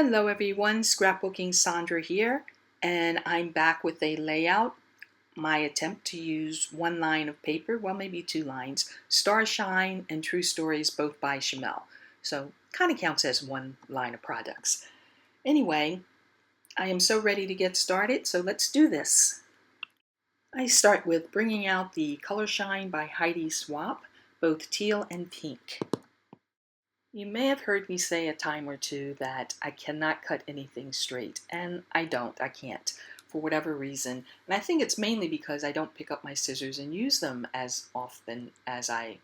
Hello everyone, Scrapbooking Saundra here, and I'm back with a layout. My attempt to use one line of paper, well maybe two lines, Starshine and True Stories, both by Chamel. So kind of counts as one line of products. Anyway, I am so ready to get started, so let's do this. I start with bringing out the Color Shine by Heidi Swapp, both teal and pink. You may have heard me say a time or two that I cannot cut anything straight, and I can't, for whatever reason. And I think it's mainly because I don't pick up my scissors and use them as often as I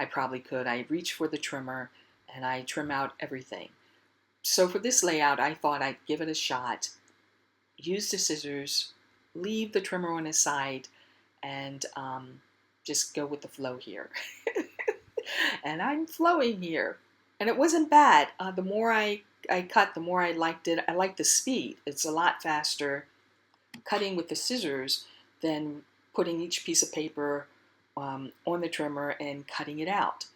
probably could. I reach for the trimmer and I trim out everything. So for this layout, I thought I'd give it a shot, use the scissors, leave the trimmer on the side, and just go with the flow here. And I'm flowing here. And it wasn't bad. The more I cut, the more I liked it. I liked the speed. It's a lot faster cutting with the scissors than putting each piece of paper on the trimmer and cutting it out.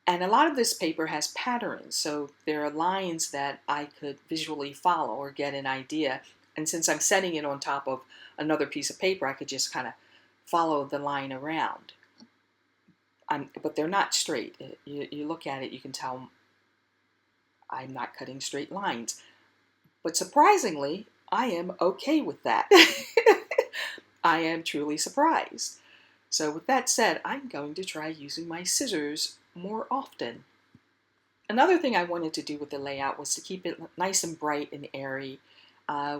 And a lot of this paper has patterns, so there are lines that I could visually follow or get an idea. And since I'm setting it on top of another piece of paper, I could just kind of follow the line around. But they're not straight. You look at it, you can tell I'm not cutting straight lines. But surprisingly, I am okay with that. I am truly surprised. So with that said, I'm going to try using my scissors more often. Another thing I wanted to do with the layout was to keep it nice and bright and airy.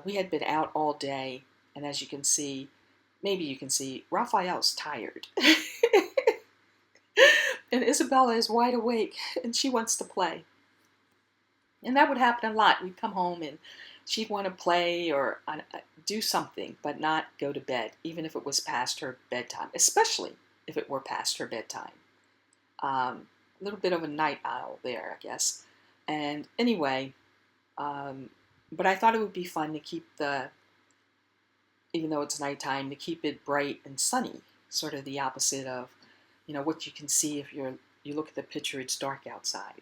We had been out all day, and as you can see, maybe you can see, Raphael's tired. And Isabella is wide awake, and she wants to play. And that would happen a lot. We'd come home and she'd want to play or do something, but not go to bed, even if it was past her bedtime, especially if it were past her bedtime. A little bit of a night owl there, I guess. And anyway, but I thought it would be fun to keep even though it's nighttime, to keep it bright and sunny, sort of the opposite of, what you can see if you look at the picture, it's dark outside.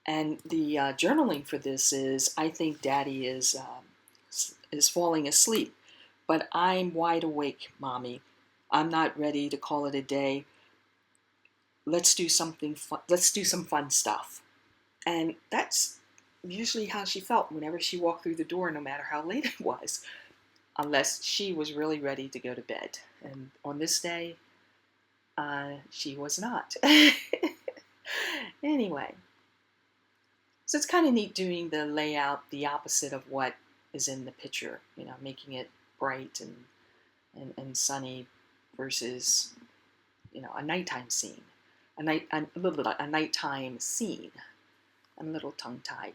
And the journaling for this is, I think Daddy is falling asleep, but I'm wide awake, Mommy. I'm not ready to call it a day. Let's do something fun. Let's do some fun stuff. And that's usually how she felt whenever she walked through the door, no matter how late it was, unless she was really ready to go to bed. And on this day, she was not. Anyway. So it's kind of neat doing the layout the opposite of what is in the picture, making it bright and sunny versus, a nighttime scene, a nighttime scene. I'm a little tongue-tied.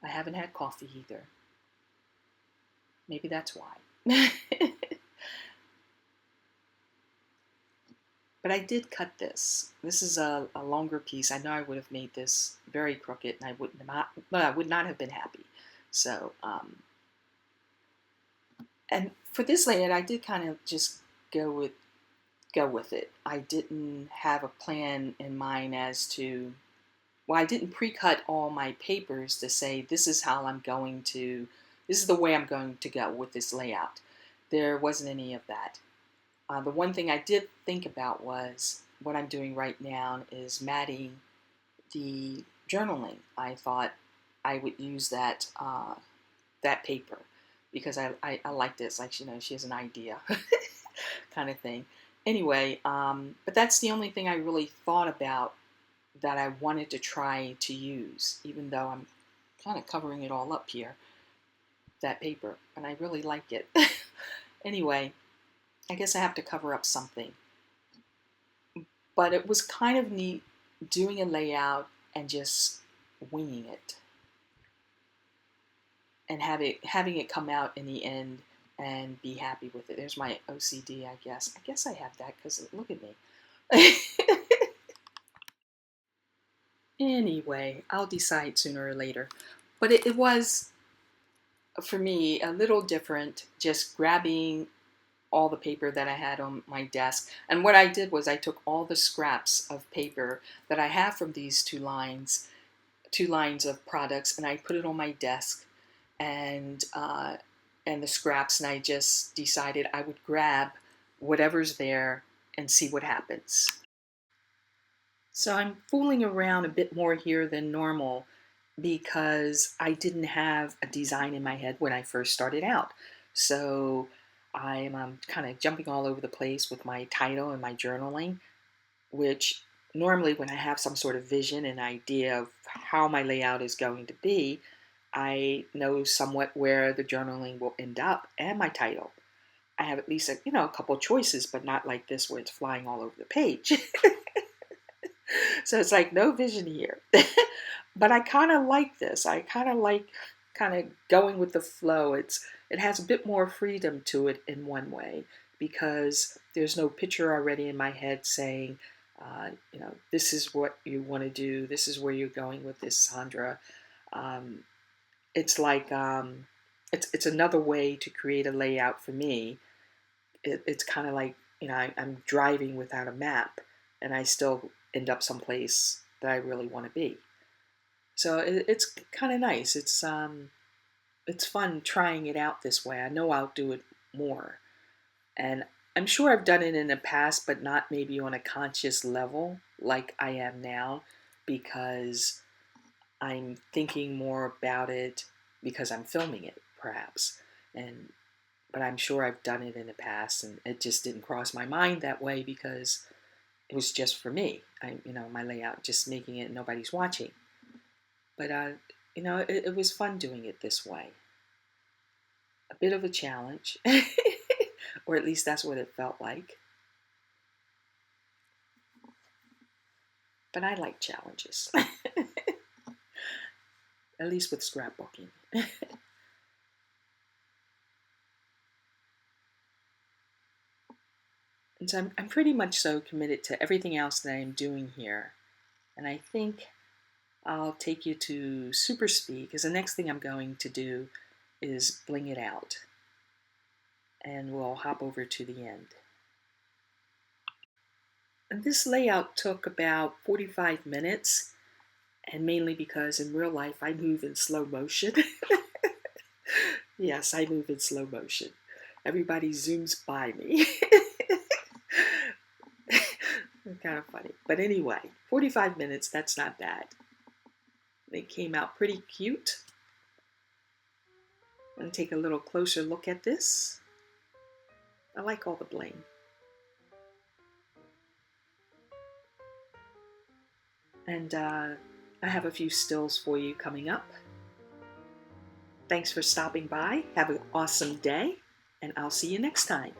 I haven't had coffee either. Maybe that's why. But I did cut this. This is a longer piece. I know I would have made this very crooked, and I would not have been happy. So, and for this layout, I did kind of just go with it. I didn't have a plan in mind as to, well, I didn't pre-cut all my papers to say this is the way I'm going to go with this layout. There wasn't any of that. The one thing I did think about was what I'm doing right now is matting the journaling. I thought I would use that paper because I like this. Like, she has an idea kind of thing. Anyway, but that's the only thing I really thought about that I wanted to try to use, even though I'm kind of covering it all up here, that paper, and I really like it. Anyway, I guess I have to cover up something. But it was kind of neat doing a layout and just winging it. And having it come out in the end and be happy with it. There's my OCD, I guess. I guess I have that because look at me. Anyway, I'll decide sooner or later. But it was, for me, a little different, just grabbing all the paper that I had on my desk. And what I did was I took all the scraps of paper that I have from these two lines, two lines of products, and I put it on my desk, and the scraps, and I just decided I would grab whatever's there and see what happens. So I'm fooling around a bit more here than normal because I didn't have a design in my head when I first started out. So I'm kind of jumping all over the place with my title and my journaling, which normally when I have some sort of vision and idea of how my layout is going to be, I know somewhat where the journaling will end up and my title. I have at least a couple choices, but not like this where it's flying all over the page. So it's like no vision here. But I kind of like this. I kind of like kind of going with the flow. It has a bit more freedom to it in one way because there's no picture already in my head saying, this is what you want to do. This is where you're going with this, Saundra. Um, it's like it's another way to create a layout for me. It's kind of like I'm driving without a map, and I still end up someplace that I really want to be. So it's kind of nice. It's fun trying it out this way. I know I'll do it more, and I'm sure I've done it in the past, but not maybe on a conscious level like I am now, because I'm thinking more about it because I'm filming it, perhaps. And but I'm sure I've done it in the past, and it just didn't cross my mind that way because it was just for me. My layout, just making it, nobody's watching. But it was fun doing it this way. A bit of a challenge, or at least that's what it felt like. But I like challenges, at least with scrapbooking. And so I'm pretty much so committed to everything else that I'm doing here. And I think I'll take you to super speed because the next thing I'm going to do is bling it out. And we'll hop over to the end. And this layout took about 45 minutes, and mainly because in real life I move in slow motion. Yes, I move in slow motion. Everybody zooms by me. Kind of funny. But anyway, 45 minutes, that's not bad. They came out pretty cute. I'm going to take a little closer look at this. I like all the bling. And I have a few stills for you coming up. Thanks for stopping by. Have an awesome day, and I'll see you next time.